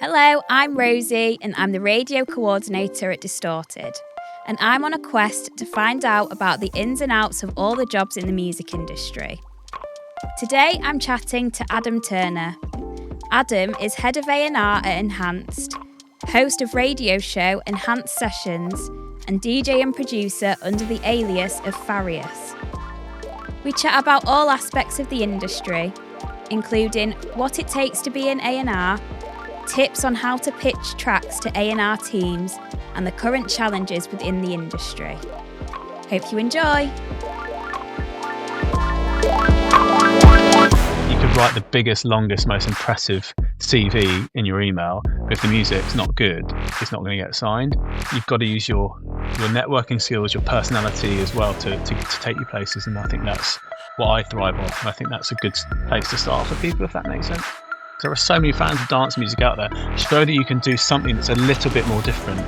Hello, I'm Rosie and I'm the radio coordinator at Distorted. And I'm on a quest to find out about the ins and outs of all the jobs in the music industry. Today I'm chatting to Adam Turner. Adam is head of A&R at Enhanced, host of radio show Enhanced Sessions, and DJ and producer under the alias of Farius. We chat about all aspects of the industry, including what it takes to be in A&R, tips on how to pitch tracks to A&R teams, and the current challenges within the industry. Hope you enjoy. You could write the biggest, longest, most impressive CV in your email, but if the music's not good, it's not going to get signed. You've got to use your networking skills, your personality as well to take you places, and I think that's what I thrive on, and I think that's a good place to start for people, if that makes sense. There are so many fans of dance music out there. Show that you can do something that's a little bit more different.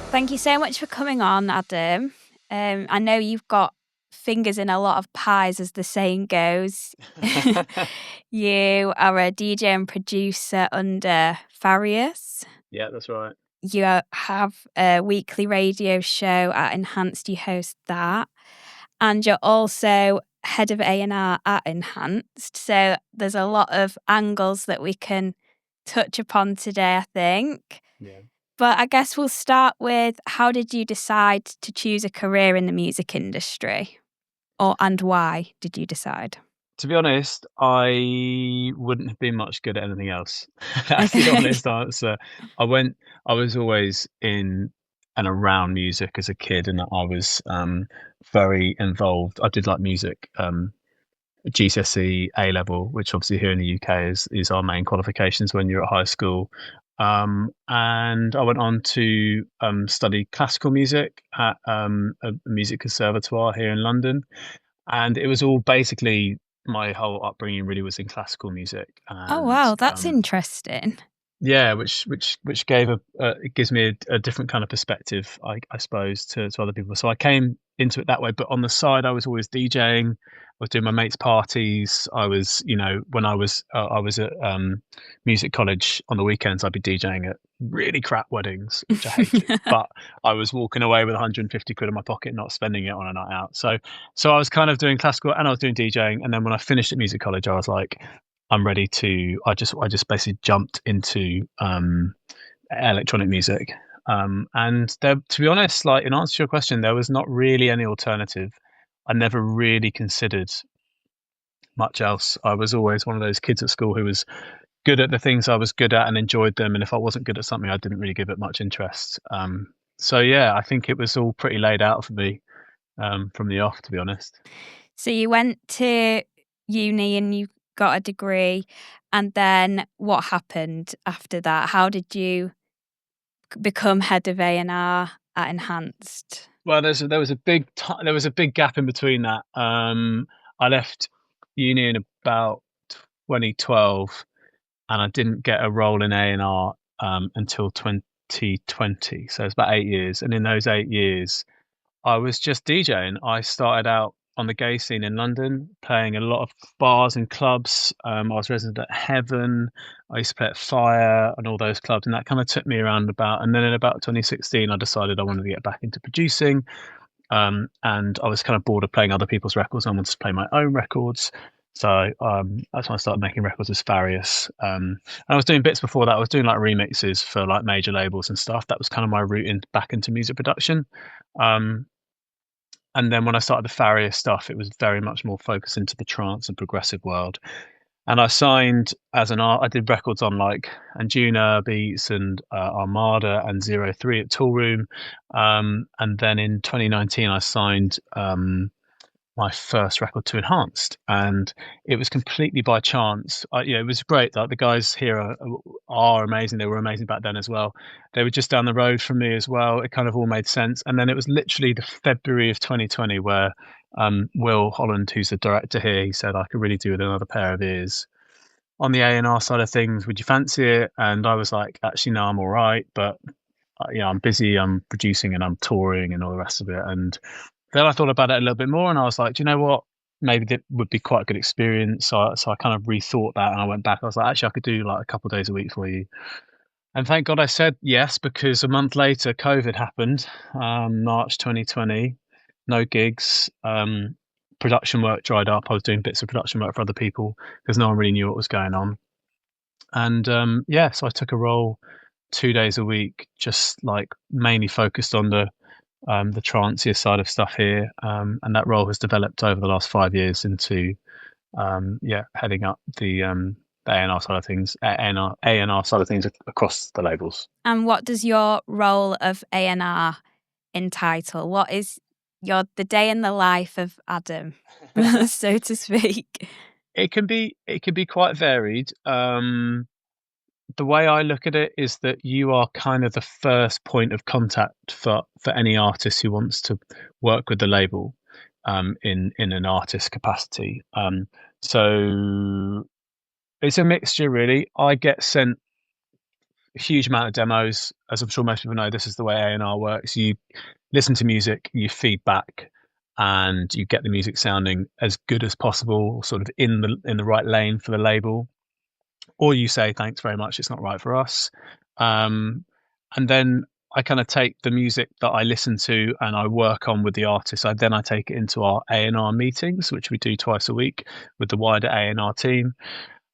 Thank you so much for coming on, Adam. I know you've got fingers in a lot of pies, as the saying goes. You are a DJ and producer under Farius. Yeah, that's right. You have a weekly radio show at Enhanced. You host that. And you're also head of A&R at Enhanced. So there's a lot of angles that we can touch upon today, I think. Yeah. But I guess we'll start with, how did you decide to choose a career in the music industry? And why did you decide? To be honest, I wouldn't have been much good at anything else. That's the honest answer. I was always in and around music as a kid, and I was very involved. I did like music, GCSE, A level, which obviously here in the UK is our main qualifications when you're at high school. And I went on to study classical music at a music conservatoire here in London, and it was all basically, my whole upbringing really was in classical music. And, oh wow, that's interesting. Yeah, which gave it gives me a different kind of perspective, I suppose, to other people. So I came into it that way, but on the side, I was always DJing. I was doing my mates' parties. I was, when I was at music college on the weekends, I'd be DJing at really crap weddings, which I hated. But I was walking away with 150 quid in my pocket, not spending it on a night out. So I was kind of doing classical and I was doing DJing. And then when I finished at music college, I was like, I'm ready to. I just basically jumped into electronic music. And there, to be honest, like in answer to your question, there was not really any alternative. I never really considered much else. I was always one of those kids at school who was good at the things I was good at and enjoyed them. And if I wasn't good at something, I didn't really give it much interest. So yeah, I think it was all pretty laid out for me from the off, to be honest. So you went to uni and you got a degree, and then what happened after that? How did you become head of A&R at Enhanced? Well, there was a big gap in between that. I left uni in about 2012, and I didn't get a role in A&R until 2020. So it's about 8 years, and in those 8 years, I was just DJing. I started out on the gay scene in London, playing a lot of bars and clubs. I was resident at Heaven. I used to play at Fire and all those clubs, and that kind of took me around and then in about 2016, I decided I wanted to get back into producing. And I was kind of bored of playing other people's records. I wanted to play my own records. So that's when I started making records as Farius. And I was doing bits before that. I was doing like remixes for like major labels and stuff. That was kind of my route back into music production. And then when I started the Farius stuff, it was very much more focused into the trance and progressive world. And I signed as I did records on like Anjuna Beats and Armada and 03 at Toolroom. And then in 2019, I signed my first record to Enhanced, and it was completely by chance. It was great. Like the guys here are amazing. They were amazing back then as well. They were just down the road from me as well. It kind of all made sense. And then it was literally the February of 2020 where Will Holland, who's the director here, he said I could really do with another pair of ears on the A&R side of things. Would you fancy it? And I was like, actually, no, I'm all right, but I'm busy, I'm producing and I'm touring and all the rest of it. And then I thought about it a little bit more, and I was like, do you know what? Maybe that would be quite a good experience. So I kind of rethought that, and I went back. I was like, actually, I could do like a couple of days a week for you. And thank God I said yes, because a month later, COVID happened, March 2020, no gigs. Production work dried up. I was doing bits of production work for other people because no one really knew what was going on. And so I took a role 2 days a week, just like mainly focused on the trancier side of stuff here. And that role has developed over the last 5 years into heading up the A&R side of things, A&R side of things across the labels. And what does your role of A&R entitle? What is the day in the life of Adam, so to speak? It can be quite varied. The way I look at it is that you are kind of the first point of contact for any artist who wants to work with the label in an artist capacity. So it's a mixture, really. I get sent a huge amount of demos. As I'm sure most people know, this is the way A&R works. You listen to music, you feed back, and you get the music sounding as good as possible, sort of in the right lane for the label. Or you say, thanks very much, it's not right for us. And then I kind of take the music that I listen to and I work on with the artist. I take it into our A&R meetings, which we do twice a week with the wider A&R team.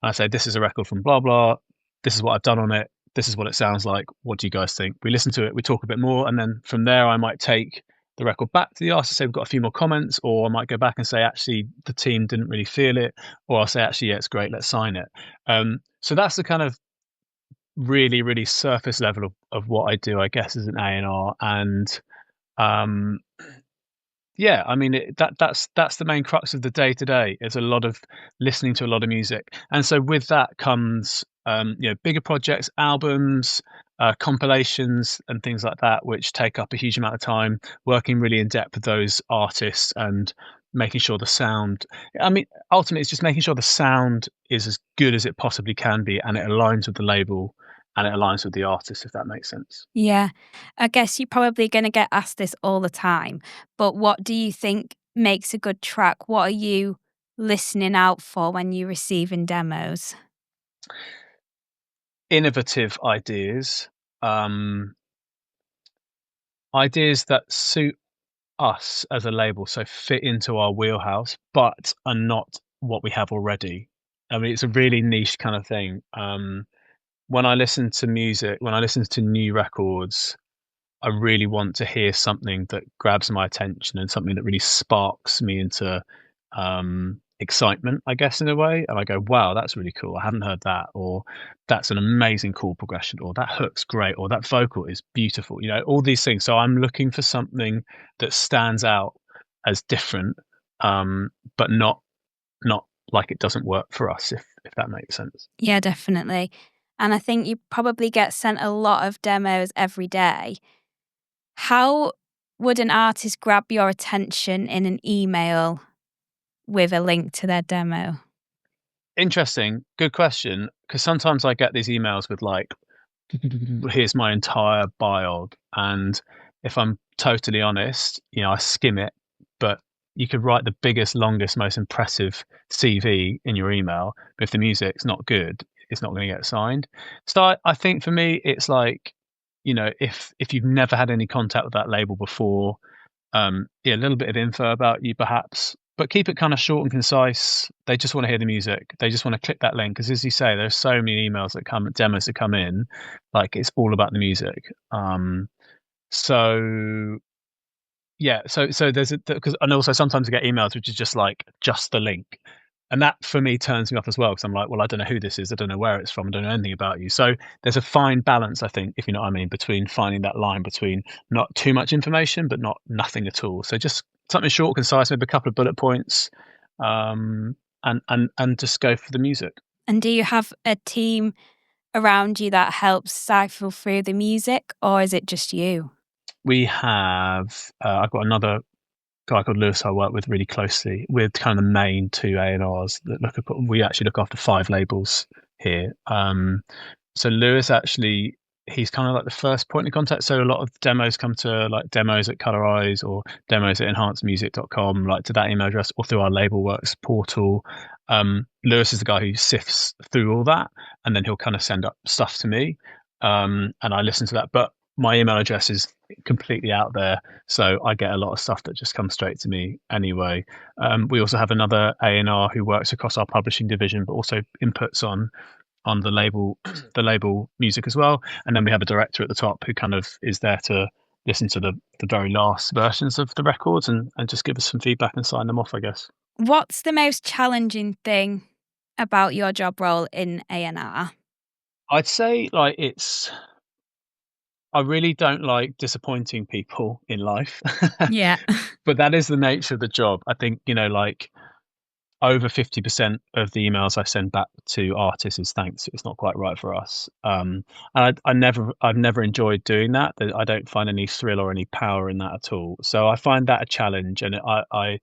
I say, this is a record from blah, blah. This is what I've done on it. This is what it sounds like. What do you guys think? We listen to it. We talk a bit more. And then from there, I might take the record back to the artist, say we've got a few more comments, or I might go back and say, actually, the team didn't really feel it. Or I'll say, actually, yeah, it's great. Let's sign it. So that's the kind of really, really surface level of what I do, I guess, as an A&R. And yeah, I mean that's the main crux of the day to day. Is a lot of listening to a lot of music, and so with that comes bigger projects, albums, compilations, and things like that, which take up a huge amount of time. Working really in depth with those artists and making sure the sound. I mean, ultimately, it's just making sure the sound is as good as it possibly can be, and it aligns with the label and it aligns with the artist, if that makes sense. Yeah, I guess you're probably going to get asked this all the time, but what do you think makes a good track? What are you listening out for when you're receiving demos? Innovative ideas, ideas that suit us as a label, so fit into our wheelhouse, but are not what we have already. I mean, it's a really niche kind of thing. When I listen to music, when I listen to new records, I really want to hear something that grabs my attention and something that really sparks me into excitement, I guess, in a way. And I go, wow, that's really cool. I haven't heard that. Or that's an amazing chord progression. Or that hook's great. Or that vocal is beautiful. All these things. So I'm looking for something that stands out as different, but not like it doesn't work for us, if that makes sense. Yeah, definitely. And I think you probably get sent a lot of demos every day. How would an artist grab your attention in an email with a link to their demo? Interesting. Good question. Because sometimes I get these emails with like, here's my entire bio. And if I'm totally honest, I skim it, but you could write the biggest, longest, most impressive CV in your email. But if the music's not good, it's not going to get signed. So I think for me, it's like, if you've never had any contact with that label before, a little bit of info about you perhaps, but keep it kind of short and concise. They just want to hear the music. They just want to click that link because, as you say, there's so many emails that come, demos that come in, like it's all about the music. So yeah, so there's because, and also sometimes I get emails which is just the link, and that for me turns me off as well because I'm like, well, I don't know who this is, I don't know where it's from, I don't know anything about you. So there's a fine balance, I think, if you know what I mean, between finding that line between not too much information but not nothing at all. So just something short, concise, maybe a couple of bullet points, and just go for the music. And do you have a team around you that helps cycle through the music, or is it just you? We have I've got another guy called Lewis I work with really closely with kind of the main two A&Rs that we actually look after 5 labels here. So Lewis actually, he's kind of like the first point of contact. So a lot of demos come to like demos@colorize or demos@enhancedmusic.com, like to that email address, or through our Label Works portal. Lewis is the guy who sifts through all that, and then he'll kind of send up stuff to me, and I listen to that. But my email address is completely out there, so I get a lot of stuff that just comes straight to me anyway. We also have another A&R who works across our publishing division, but also inputs on the label the label music as well. And then we have a director at the top who kind of is there to listen to the very last versions of the records and just give us some feedback and sign them off, I guess. What's the most challenging thing about your job role in A&R? I'd say like I really don't like disappointing people in life. Yeah. But that is the nature of the job. I think, like over 50% of the emails I send back to artists is thanks, it's not quite right for us. And I've never enjoyed doing that. I don't find any thrill or any power in that at all. So I find that a challenge, and I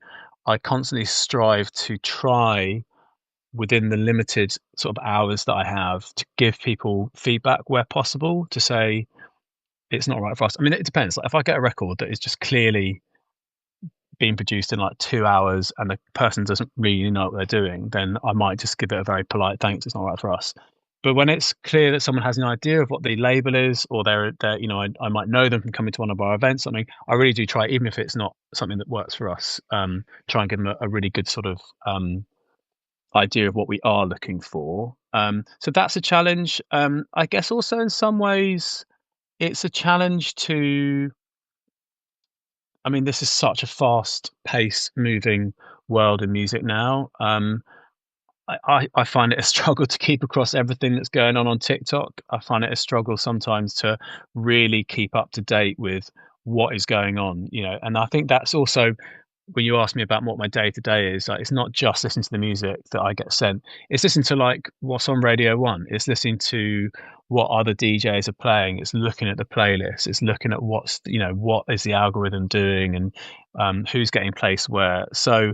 constantly strive to try within the limited sort of hours that I have to give people feedback where possible, to say it's not right for us. I mean, it depends. Like if I get a record that is just clearly being produced in like 2 hours and the person doesn't really know what they're doing, then I might just give it a very polite thanks, it's not right for us. But when it's clear that someone has an idea of what the label is, or they're I might know them from coming to one of our events, I mean, I really do try, even if it's not something that works for us, try and give them a really good sort of idea of what we are looking for. So that's a challenge. I guess also in some ways it's a challenge to, I mean, this is such a fast pace moving world in music now. I find it a struggle to keep across everything that's going on TikTok. I find it a struggle sometimes to really keep up to date with what is going on, and I think that's also, when you ask me about what my day to day is, like, it's not just listening to the music that I get sent. It's listening to like what's on Radio One. It's listening to what other DJs are playing. It's looking at the playlist. It's looking at what is the algorithm doing, and who's getting placed where. So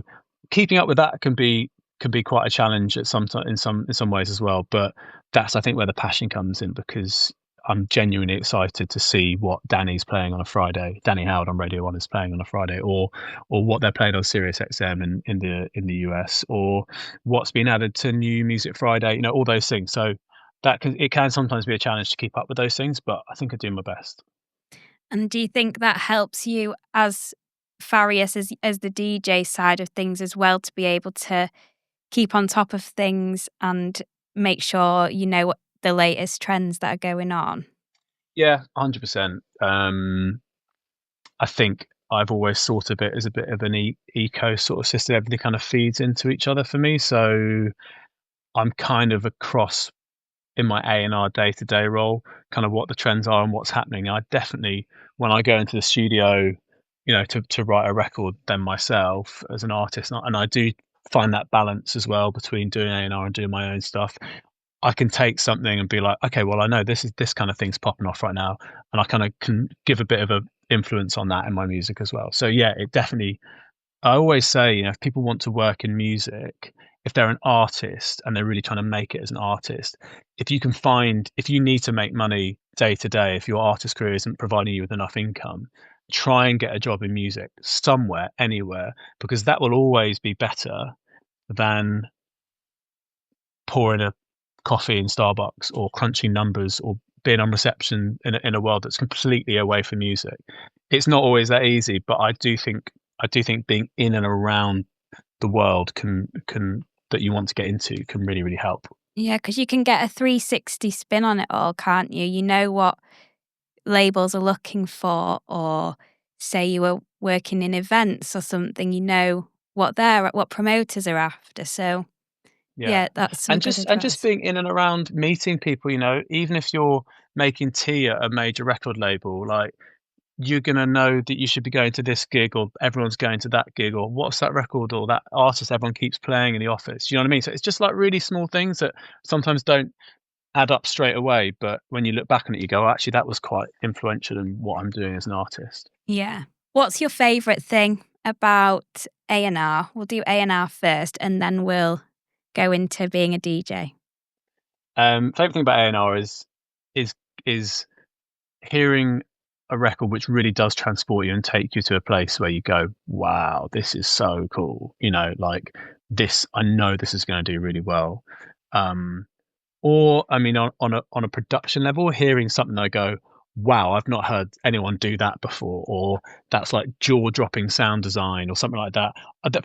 keeping up with that can be quite a challenge at in some ways as well. But that's, I think, where the passion comes in, because I'm genuinely excited to see what Danny's playing on a Friday. Danny Howard on Radio One is playing on a Friday, or what they're playing on Sirius XM in the US, or what's been added to New Music Friday. All those things. So it can sometimes be a challenge to keep up with those things, but I think I do my best. And do you think that helps you as Farius, as the DJ side of things as well, to be able to keep on top of things and make sure you know what the latest trends that are going on? Yeah, 100%. I think I've always thought of it as a bit of an eco sort of system. Everything kind of feeds into each other for me. So I'm kind of across in my A&R day-to-day role, kind of what the trends are and what's happening. I definitely, when I go into the studio, to write a record, then myself as an artist, and I do find that balance as well between doing A&R and doing my own stuff. I can take something and be like, okay, well, I know this kind of thing's popping off right now, and I kind of can give a bit of a influence on that in my music as well. So yeah, it definitely. I always say, if people want to work in music, if they're an artist and they're really trying to make it as an artist, if you need to make money day to day, if your artist career isn't providing you with enough income, try and get a job in music somewhere, anywhere, because that will always be better than pouring a coffee in Starbucks or crunching numbers or being on reception in a world that's completely away from music. It's not always that easy, but I do think being in and around the world can that you want to get into can really, really help. Yeah, because you can get a 360 spin on it all, can't you? You know what labels are looking for, or say you were working in events or something, you know what promoters are after. So Yeah. yeah, that's some And good just advice. being in and around meeting people, even if you're making tea at a major record label, like, you're gonna know that you should be going to this gig, or everyone's going to that gig, or what's that record or that artist everyone keeps playing in the office. You know what I mean? So it's just like really small things that sometimes don't add up straight away, but when you look back on it, you go, oh, actually, that was quite influential in what I'm doing as an artist. Yeah. What's your favourite thing about A&R? We'll do A&R first, and then we'll go into being a DJ. Favorite thing about A&R is hearing a record which really does transport you and take you to a place where you go, wow, this is so cool. Like this, I know this is going to do really well. Or I mean, on a production level, hearing something I go, wow, I've not heard anyone do that before, or that's like jaw-dropping sound design or something like that.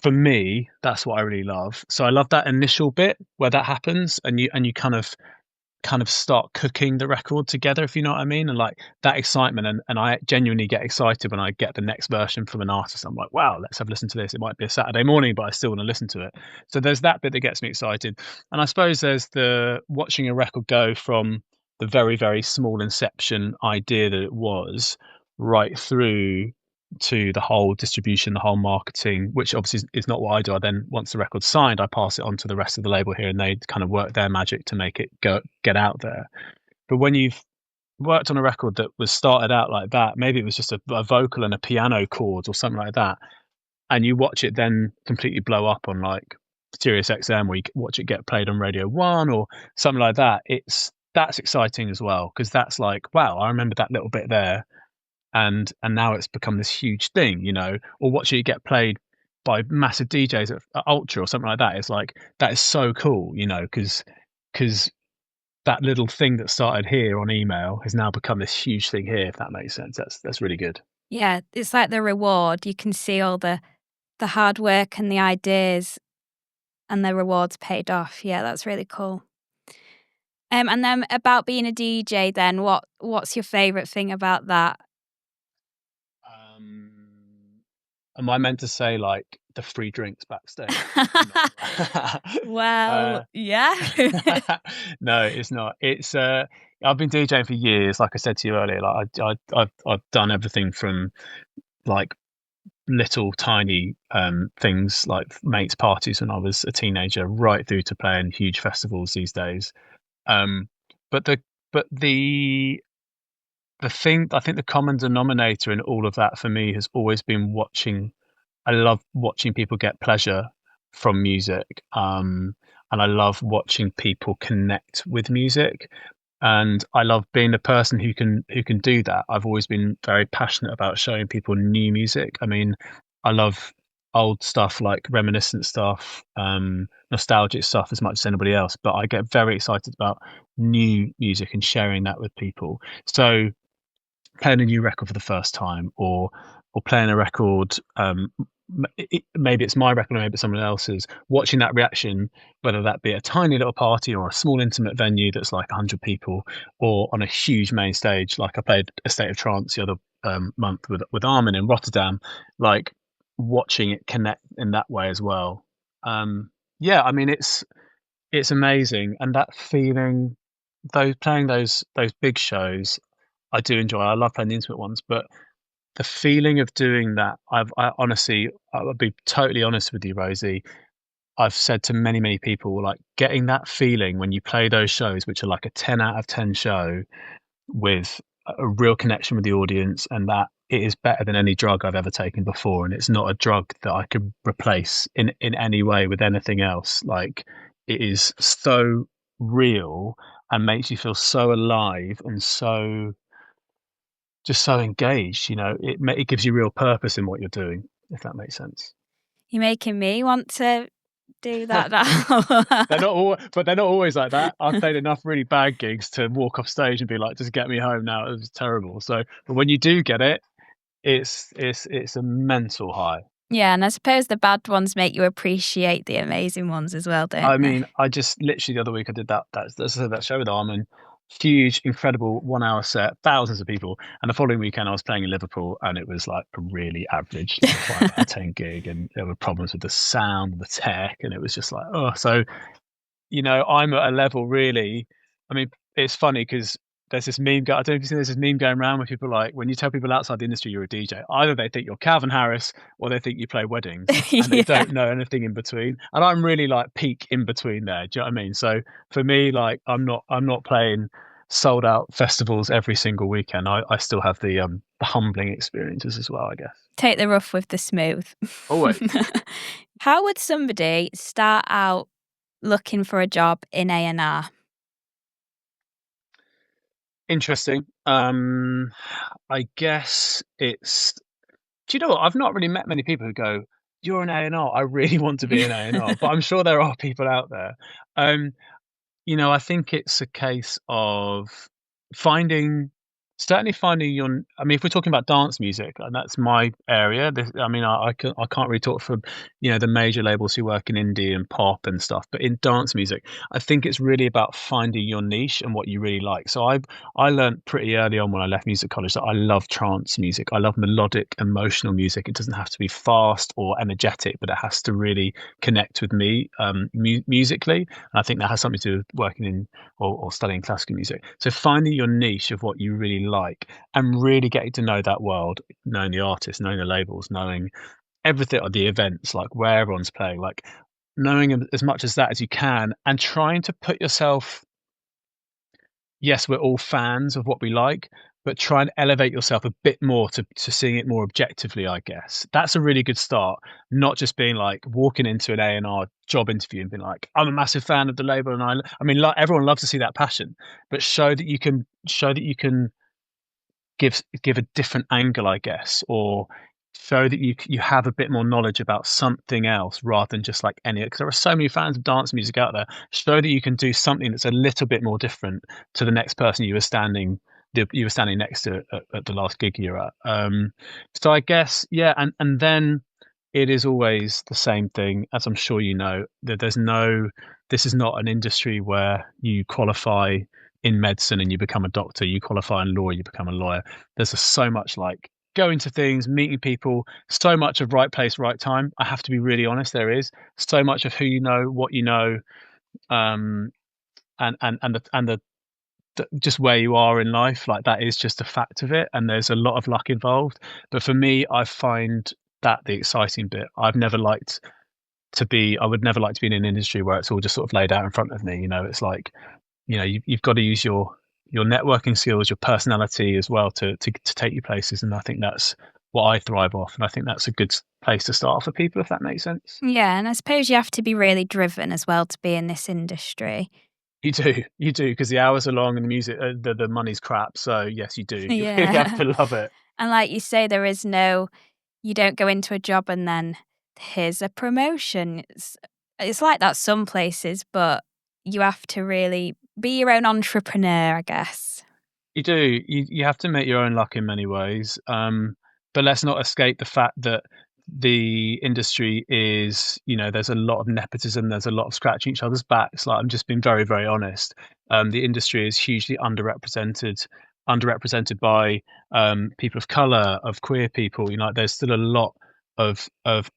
For me, that's what I really love. So I love that initial bit where that happens, and you kind of start cooking the record together, if you know what I mean, and like that excitement, and I genuinely get excited when I get the next version from an artist. I'm like, wow, let's have a listen to this. It might be a Saturday morning, but I still want to listen to it. So there's that bit that gets me excited, and I suppose there's the watching a record go from the very, very small inception idea that it was right through to the whole distribution, the whole marketing, which obviously is not what I do. I then, once the record's signed, I pass it on to the rest of the label here, and they kind of work their magic to make it get out there. But when you've worked on a record that was started out like that, maybe it was just a vocal and a piano chords or something like that, and you watch it then completely blow up on like Sirius XM, or you watch it get played on Radio 1 or something like that, that's exciting as well, because that's like, wow, I remember that little bit there, and now it's become this huge thing, or watching it get played by massive DJs at Ultra or something like that. It's like, that is so cool, because that little thing that started here on email has now become this huge thing here, if that makes sense. That's really good. Yeah, it's like the reward. You can see all the hard work and the ideas, and the rewards paid off. Yeah, that's really cool. And then about being a DJ, then what's your favourite thing about that? Am I meant to say like the free drinks backstage? Well, yeah. No, it's not. It's I've been DJing for years. Like I said to you earlier, like I've done everything from like little tiny things like mates parties when I was a teenager, right through to playing huge festivals these days. Um, but the thing, I think the common denominator in all of that for me has always been watching. I love watching people get pleasure from music, and I love watching people connect with music, and I love being the person who can do that. I've always been very passionate about showing people new music. I mean, I love old stuff, like reminiscent stuff, nostalgic stuff as much as anybody else, but I get very excited about new music and sharing that with people. So playing a new record for the first time, or playing a record, maybe it's my record or maybe it's someone else's, watching that reaction, whether that be a tiny little party or a small intimate venue that's like 100 people, or on a huge main stage, like I played A State of Trance the other month with Armin in Rotterdam, like watching it connect in that way as well. Yeah, I mean, it's amazing, and that feeling, those playing those big shows, I do enjoy. I love playing the intimate ones, but the feeling of doing that, I honestly, I'll be totally honest with you, Rosie. I've said to many, many people, like getting that feeling when you play those shows, which are like a 10 out of 10 show, with a real connection with the audience, and that it is better than any drug I've ever taken before. And it's not a drug that I could replace in any way with anything else. Like, it is so real and makes you feel so alive and so just so engaged. It gives you real purpose in what you're doing, if that makes sense. You're making me want to do that now. They're not always like that. I've played enough really bad gigs to walk off stage and be like, just get me home now. It was terrible. So, but when you do get it, it's a mental high. Yeah, and I suppose the bad ones make you appreciate the amazing ones as well, don't I they? mean, I just literally the other week I did that show with Armin, huge, incredible 1 hour set, thousands of people, and the following weekend I was playing in Liverpool, and it was like a really average 5 out of 10 gig, and there were problems with the sound, the tech, and it was just like, oh. So I'm at a level, really. I mean, it's funny because there's this meme. I don't know if you've seen, there's this meme going around where people like, when you tell people outside the industry you're a DJ, either they think you're Calvin Harris or they think you play weddings, and they don't know anything in between. And I'm really like peak in between there. Do you know what I mean? So for me, like, I'm not playing sold out festivals every single weekend. I still have the humbling experiences as well, I guess. Take the rough with the smooth. Always. How would somebody start out looking for a job in A&R? Interesting. Um, I guess it's. Do you know what? I've not really met many people who go, "You're an A&R. I really want to be an A&R," but I'm sure there are people out there. Um, I think it's a case of finding, certainly finding your. I mean, if we're talking about dance music, and that's my area. I mean, I can't really talk for the major labels who work in indie and pop and stuff, but in dance music, I think it's really about finding your niche and what you really like. So I learned pretty early on when I left music college that I love trance music. I love melodic, emotional music. It doesn't have to be fast or energetic, but it has to really connect with me musically. And I think that has something to do with working in or studying classical music. So finding your niche of what you really like and really getting to know that world, knowing the artists, knowing the labels, knowing everything, or the events, like where everyone's playing, like knowing as much as that as you can, and trying to put yourself. Yes, we're all fans of what we like, but try and elevate yourself a bit more to seeing it more objectively, I guess. That's a really good start. Not just being like walking into an A&R job interview and being like, I'm a massive fan of the label, and I mean, like, everyone loves to see that passion, but show that you can give a different angle, I guess, or show that you have a bit more knowledge about something else rather than just like any. Because there are so many fans of dance music out there. Show that you can do something that's a little bit more different to the next person you were standing next to at the last gig you're at. So I guess, yeah, and then it is always the same thing, as I'm sure you know, that this is not an industry where you qualify in medicine and you become a doctor, you qualify in law, you become a lawyer. There's just so much like going to things, meeting people, so much of right place, right time. I have to be really honest, there is so much of who you know, what you know, um, and just where you are in life, like that is just a fact of it, and there's a lot of luck involved. But for me, I find that the exciting bit. I would never like to be in an industry where it's all just sort of laid out in front of me. It's like, you've got to use your networking skills, your personality as well to take you places. And I think that's what I thrive off. And I think that's a good place to start for people, if that makes sense. Yeah, and I suppose you have to be really driven as well to be in this industry. You do, because the hours are long and the music, the money's crap. So yes, you do. You really have Yeah. to love it. And like you say, you don't go into a job and then here's a promotion. It's like that some places, but you have to really be your own entrepreneur, I guess. You do. You have to make your own luck in many ways. But let's not escape the fact that the industry is, there's a lot of nepotism. There's a lot of scratching each other's backs. Like, I'm just being very, very honest. The industry is hugely underrepresented by people of color, of queer people. There's still a lot of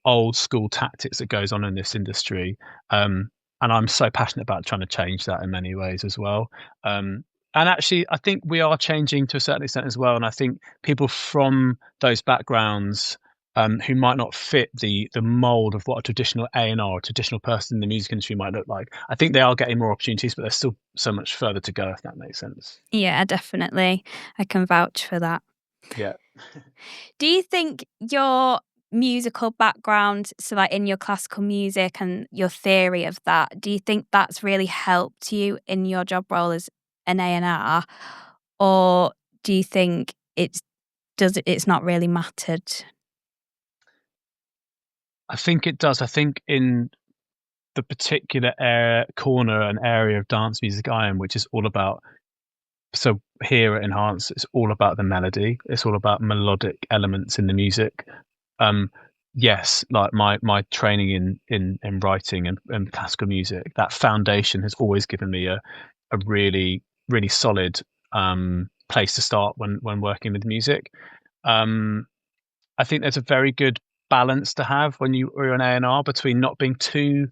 old school tactics that goes on in this industry. And I'm so passionate about trying to change that in many ways as well. And actually, I think we are changing to a certain extent as well. And I think people from those backgrounds, who might not fit the mold of what a traditional A&R or a traditional person in the music industry might look like, I think they are getting more opportunities, but there's still so much further to go, if that makes sense. Yeah, definitely. I can vouch for that. Yeah. Do you think your musical background, so like in your classical music and your theory of that, do you think that's really helped you in your job role as an A&R, or do you think it's not really mattered? I think it does. I think in the particular corner and area of dance music I am, which is all about. So here at Enhance, it's all about the melody. It's all about melodic elements in the music. Um, yes, like my training in writing and classical music, that foundation has always given me a really really solid place to start when working with music. Um, I think there's a very good balance to have when you're an A&R between not being too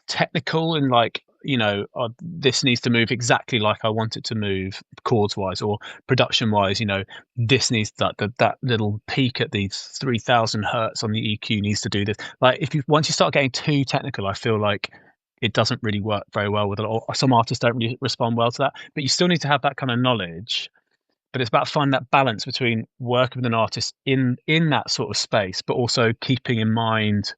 technical and like, this needs to move exactly like I want it to move chords wise or production wise. This needs that little peak at the 3000 hertz on the EQ needs to do this. Like, if you once you start getting too technical, I feel like it doesn't really work very well with it, or some artists don't really respond well to that. But you still need to have that kind of knowledge. But it's about finding that balance between working with an artist in that sort of space, but also keeping in mind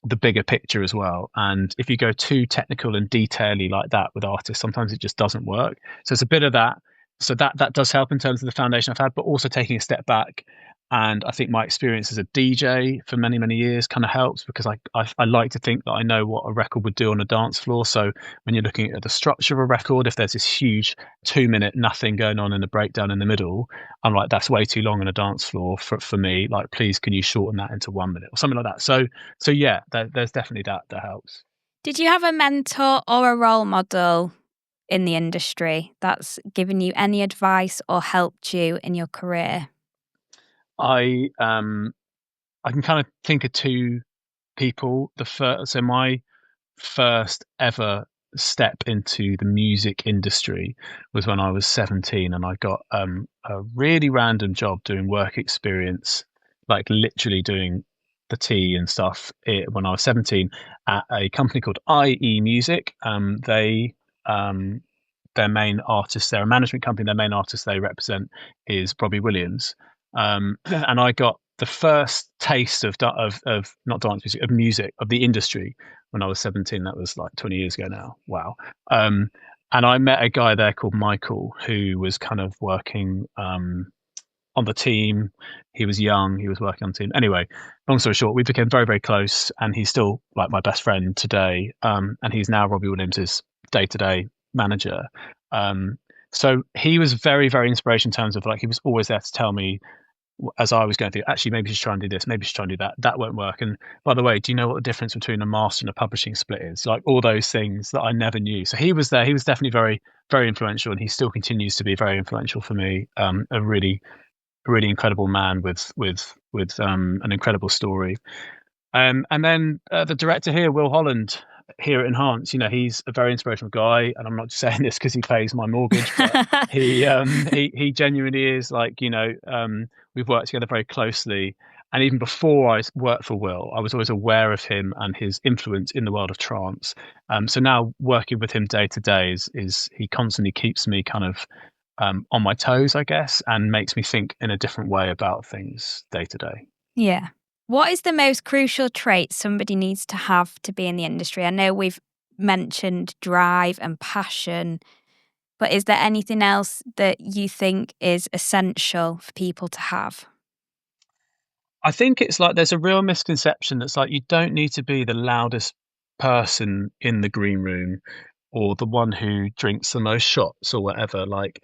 the bigger picture as well. And if you go too technical and detaily like that with artists, sometimes it just doesn't work. So it's a bit of that. So that does help in terms of the foundation I've had, but also taking a step back. And I think my experience as a DJ for many, many years kind of helps, because I like to think that I know what a record would do on a dance floor. So when you're looking at the structure of a record, if there's this huge 2 minute nothing going on and a breakdown in the middle, I'm like, that's way too long on a dance floor for me. Like, please, can you shorten that into 1 minute or something like that? So yeah, there's definitely that helps. Did you have a mentor or a role model in the industry that's given you any advice or helped you in your career? I can kind of think of two people. So my first ever step into the music industry was when I was 17, and I got a really random job doing work experience, like literally doing the tea and stuff when I was 17 at a company called IE Music. Um, their main artist, they're a management company. Their main artist they represent is Robbie Williams. And I got the first taste of not dance music, of music, of the industry when I was 17. That was like 20 years ago now. Wow. And I met a guy there called Michael, who was kind of working on the team. He was young, he was working on the team. Anyway, long story short, we became very, very close, and he's still like my best friend today. And he's now Robbie Williams's day-to-day manager. So he was very, very inspirational in terms of, like, he was always there to tell me as I was going through, actually, maybe you should try and do this, maybe you should try and do that. That won't work. And by the way, do you know what the difference between a master and a publishing split is? Like, all those things that I never knew. So he was there. He was definitely very, very influential, and he still continues to be very influential for me. A really incredible man with an incredible story. And then the director here, Will Holland, here at Enhance, he's a very inspirational guy, and I'm not just saying this because he pays my mortgage, but he genuinely is. Like, we've worked together very closely, and even before I worked for Will, I was always aware of him and his influence in the world of trance. So now working with him day to day is he constantly keeps me kind of on my toes, I guess, and makes me think in a different way about things day to day. Yeah. What is the most crucial trait somebody needs to have to be in the industry? I know we've mentioned drive and passion, but is there anything else that you think is essential for people to have? I think it's like there's a real misconception that's like you don't need to be the loudest person in the green room or the one who drinks the most shots or whatever. Like,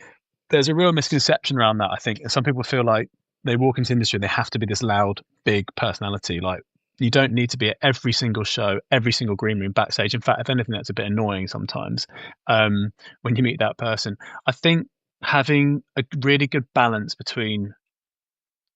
there's a real misconception around that. I think some people feel like they walk into the industry and they have to be this loud, big personality. Like, you don't need to be at every single show, every single green room, backstage. In fact, if anything, that's a bit annoying sometimes when you meet that person. I think having a really good balance between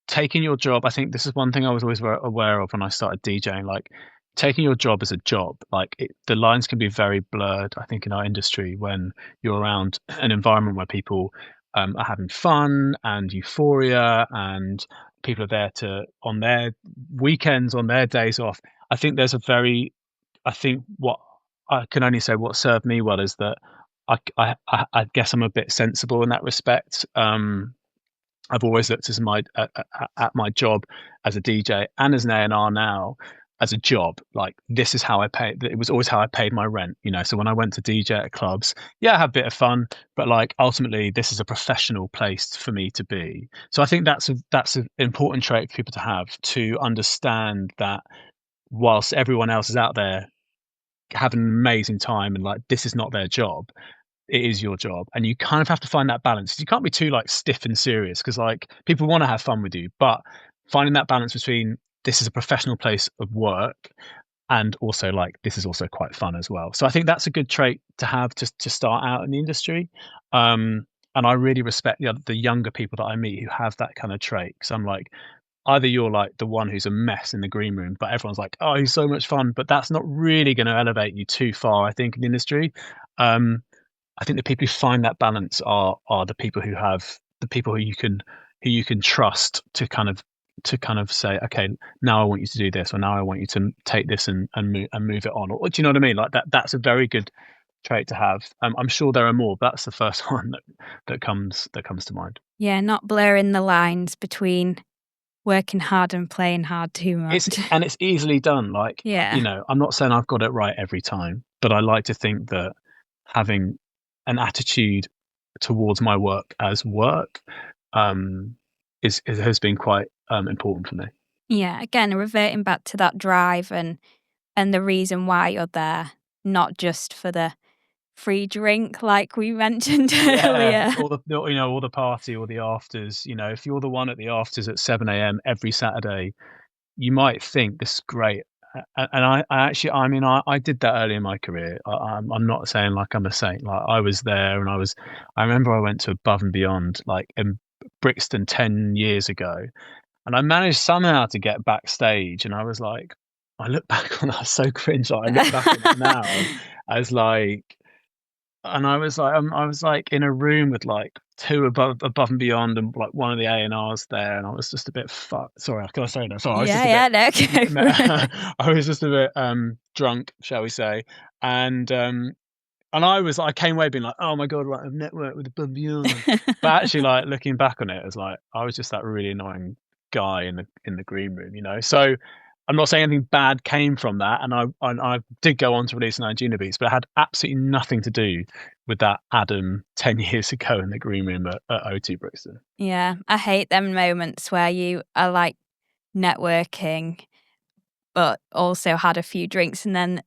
taking your job. I think this is one thing I was always aware of when I started DJing. Like, taking your job as a job, like the lines can be very blurred, I think, in our industry when you're around an environment where people are having fun and euphoria, and people are there to on their weekends, on their days off. I think there's a very, I think what I can only say what served me well is that I guess I'm a bit sensible in that respect. I've always looked as at my job as a DJ and as an A&R now as a job. Like, this is how I paid. It was always how I paid my rent. So when I went to DJ at clubs, yeah, I had a bit of fun, but like ultimately, this is a professional place for me to be. So I think that's an important trait for people to have, to understand that whilst everyone else is out there having an amazing time and like this is not their job, it is your job, and you kind of have to find that balance. You can't be too like stiff and serious, because like people want to have fun with you, but finding that balance between this is a professional place of work and also like this is also quite fun as well. So I think that's a good trait to have to start out in the industry. And I really respect the younger people that I meet who have that kind of trait, because I'm like, either you're like the one who's a mess in the green room, but everyone's like, oh, he's so much fun, but that's not really going to elevate you too far, I think, in the industry. I think the people who find that balance are the people who have the people who you can trust to kind of say, okay, now I want you to do this, or now I want you to take this and move it on, or do you know what I mean? Like that's a very good trait to have. I'm sure there are more, but that's the first one that comes to mind. Yeah, not blurring the lines between working hard and playing hard too much. It's easily done. Like, Yeah. I'm not saying I've got it right every time, but I like to think that having an attitude towards my work as work has been quite important for me. Yeah, again, reverting back to that drive and the reason why you're there, not just for the free drink like we mentioned earlier. Or all the party or the afters. If you're the one at the afters at 7 a.m. every Saturday, you might think this is great. And I did that early in my career. I'm not saying like I'm a saint. Like I was there, and I remember I went to Above and Beyond like in Brixton 10 years ago, and I managed somehow to get backstage, and I was like, I look back on that so cringe. Like, I look back on it now as like, and I was like in a room with like two above and beyond, and like one of the A&Rs there, and I was just a bit sorry, can I say that? Sorry, I was just a bit. No, okay. I was just a bit drunk, shall we say, and I came away being like, oh my god, right, I've networked with Above and Beyond, but actually, like looking back on it, it was like I was just that really annoying guy in the green room, So I'm not saying anything bad came from that, and I did go on to release Nigeria Beats, but it had absolutely nothing to do with that Adam 10 years ago in the green room at O2 Brixton. Yeah, I hate them moments where you are like networking, but also had a few drinks, and then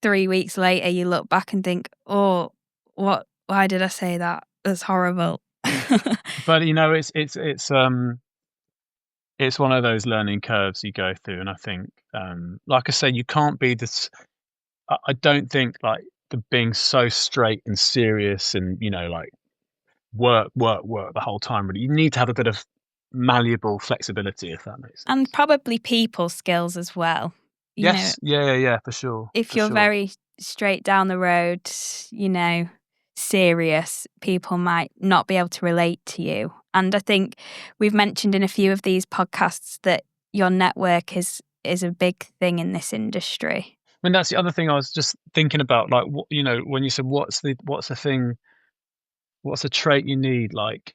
3 weeks later you look back and think, oh, why did I say that? That's horrible. But it's one of those learning curves you go through, and I think, like I say, you can't be this. I don't think like being so straight and serious and like work the whole time. Really, you need to have a bit of malleable flexibility, if that makes sense. And probably people skills as well. Yes, yeah, for sure. If you're very straight down the road, serious, people might not be able to relate to you. And I think we've mentioned in a few of these podcasts that your network is a big thing in this industry. I mean, that's the other thing I was just thinking about, like, when you said what's the thing, what's a trait you need, like,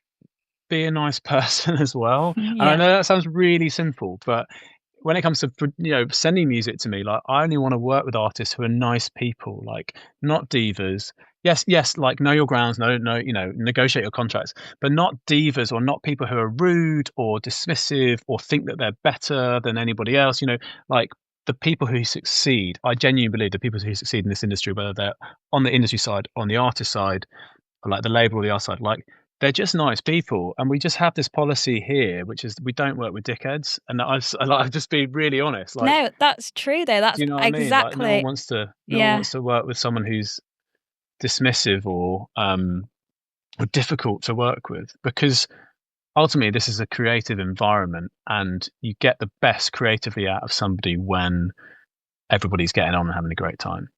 be a nice person as well. Yeah. And I know that sounds really simple, but when it comes to sending music to me, like I only want to work with artists who are nice people, like not divas. Yes, like know your grounds, no, negotiate your contracts, but not divas or not people who are rude or dismissive or think that they're better than anybody else. Like the people who succeed. I genuinely believe the people who succeed in this industry, whether they're on the industry side, on the artist side, or like the label or the art side, like they're just nice people, and we just have this policy here, which is we don't work with dickheads. And I've just been really honest. Like, no, that's true though. That's do you know what exactly. I mean? Like, no one wants to work with someone who's dismissive or difficult to work with, because ultimately this is a creative environment, and you get the best creatively out of somebody when everybody's getting on and having a great time.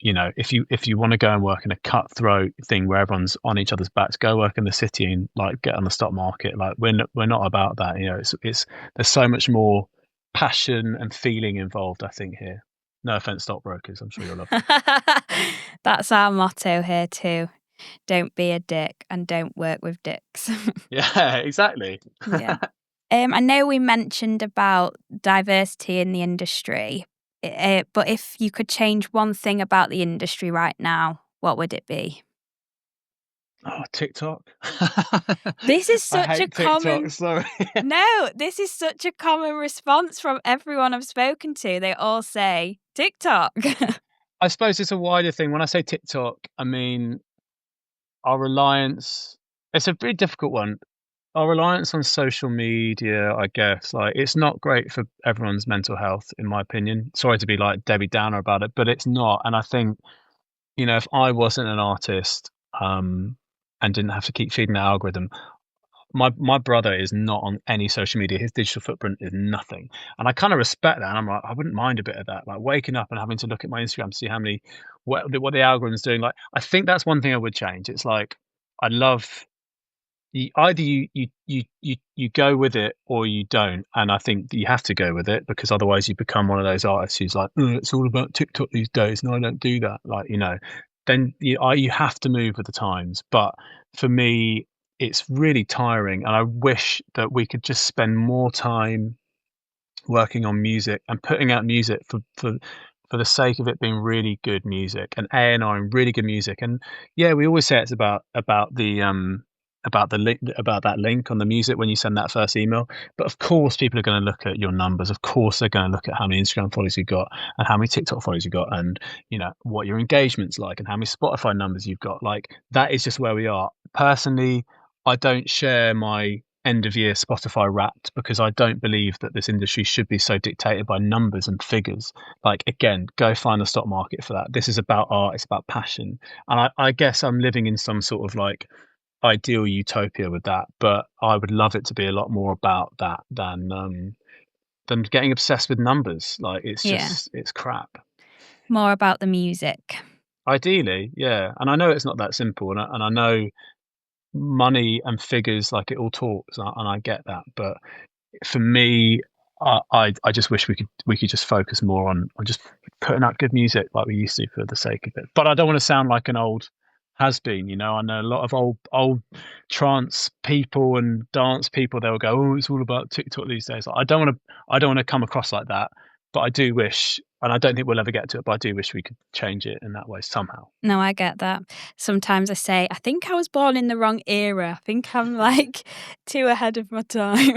If you want to go and work in a cutthroat thing where everyone's on each other's backs, go work in the city and like get on the stock market. Like we're not about that. It's there's so much more passion and feeling involved, I think, here. No offense, stockbrokers. I'm sure you'll love it. That's our motto here too. Don't be a dick and don't work with dicks. Yeah, exactly. Yeah. I know we mentioned about diversity in the industry, but if you could change one thing about the industry right now, what would it be? Oh, TikTok. This is such a common. Sorry. No, this is such a common response from everyone I've spoken to. They all say TikTok. I suppose it's a wider thing. When I say TikTok, I mean our reliance. It's a very difficult one. Our reliance on social media, I guess, like it's not great for everyone's mental health, in my opinion. Sorry to be like Debbie Downer about it, but it's not. And I think, if I wasn't an artist, and didn't have to keep feeding the algorithm, my brother is not on any social media. His digital footprint is nothing. And I kind of respect that. And I'm like, I wouldn't mind a bit of that, like waking up and having to look at my Instagram to see how many, what the algorithm's doing. Like, I think that's one thing I would change. It's like, I love either you go with it or you don't, and I think you have to go with it, because otherwise you become one of those artists who's like, it's all about TikTok these days, and I don't do that. Like, then you have to move with the times. But for me, it's really tiring, and I wish that we could just spend more time working on music and putting out music for the sake of it being really good music and A&R and really good music. And yeah, we always say it's about that link on the music when you send that first email. But of course, people are going to look at your numbers. Of course, they're going to look at how many Instagram followers you got and how many TikTok followers you got, and what your engagement's like and how many Spotify numbers you've got. Like, that is just where we are. Personally, I don't share my end of year Spotify Wrapped because I don't believe that this industry should be so dictated by numbers and figures. Like, again, go find the stock market for that. This is about art. It's about passion. And I guess I'm living in some sort of like ideal utopia with that, but I would love it to be a lot more about that than getting obsessed with numbers. Like, it's just it's crap. More about the music. Ideally, yeah. And I know it's not that simple, and I know money and figures, like, it all talks, and I get that, but for me, I just wish we could just focus more on just putting out good music like we used to for the sake of it. But I don't want to sound like an old has been. I know a lot of old trance people and dance people. They'll go, "Oh, it's all about TikTok these days." I don't want to come across like that. But I do wish, and I don't think we'll ever get to it, but I do wish we could change it in that way somehow. No, I get that. Sometimes I say, I think I was born in the wrong era. I think I'm like too ahead of my time.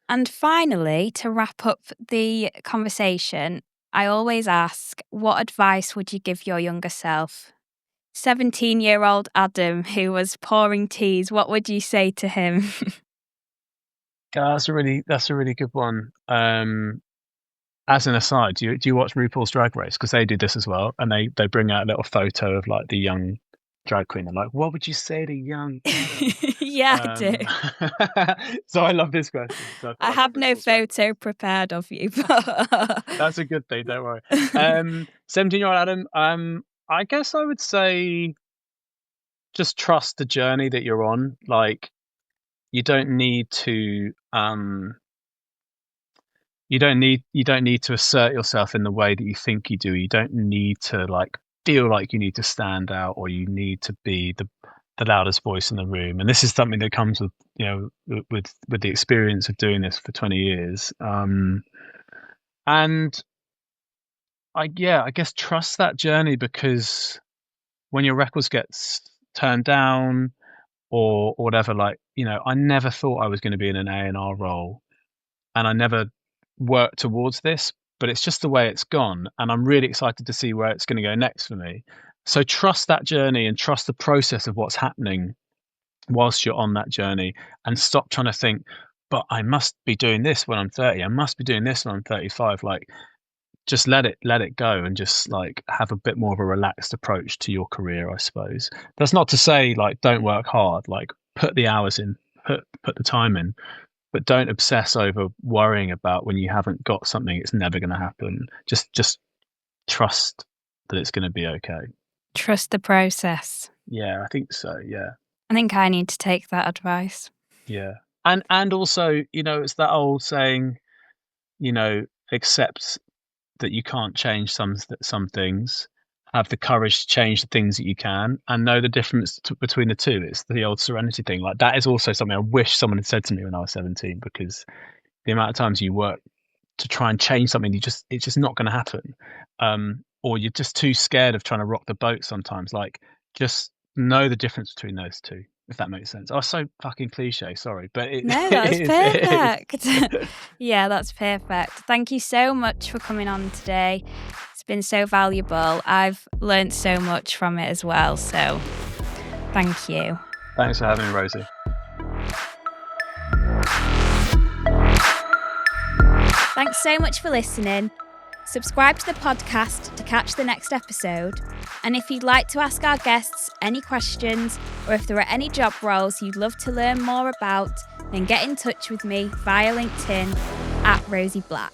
And finally, to wrap up the conversation, I always ask, what advice would you give your younger self? 17-year-old Adam, who was pouring teas, what would you say to him? That's a really good one. As an aside, do you watch RuPaul's Drag Race? Because they do this as well, and they bring out a little photo of like the young drag queen. I'm like, what would you say to young Adam? Yeah, I do. So I love this question. So I have no photo prepared of you, but that's a good thing. Don't worry. 17-year-old Adam. I guess I would say just trust the journey that you're on. Like, you don't need to you don't need to assert yourself in the way that you think you do. You don't need to like feel like you need to stand out, or you need to be the loudest voice in the room. And this is something that comes with with the experience of doing this for 20 years. And I guess trust that journey, because when your records gets turned down or whatever, like, I never thought I was going to be in an A&R role, and I never worked towards this, but it's just the way it's gone, and I'm really excited to see where it's going to go next for me. So trust that journey and trust the process of what's happening whilst you're on that journey, and stop trying to think, but I must be doing this when I'm 30, I must be doing this when I'm 35. Like, just let it go, and just like have a bit more of a relaxed approach to your career, I suppose. That's not to say like don't work hard, like put the hours in, put the time in, but don't obsess over worrying about when you haven't got something. It's never going to happen. Just trust that it's going to be okay. Trust the process. Yeah, I think so. Yeah. I think I need to take that advice. Yeah. And also, it's that old saying, accept that you can't change some things, have the courage to change the things that you can, and know the difference between the two. It's the old serenity thing. Like, that is also something I wish someone had said to me when I was 17, because the amount of times you work to try and change something, it's just not going to happen. Or you're just too scared of trying to rock the boat sometimes. Like, just know the difference between those two, if that makes sense. Oh, so fucking cliche, sorry, but no, that's perfect. Yeah, that's perfect. Thank you so much for coming on today. It's been so valuable. I've learned so much from it as well, so thank you. Thanks for having me, Rosie. Thanks so much for listening. Subscribe to the podcast to catch the next episode. And if you'd like to ask our guests any questions, or if there are any job roles you'd love to learn more about, then get in touch with me via LinkedIn @Rosie Black.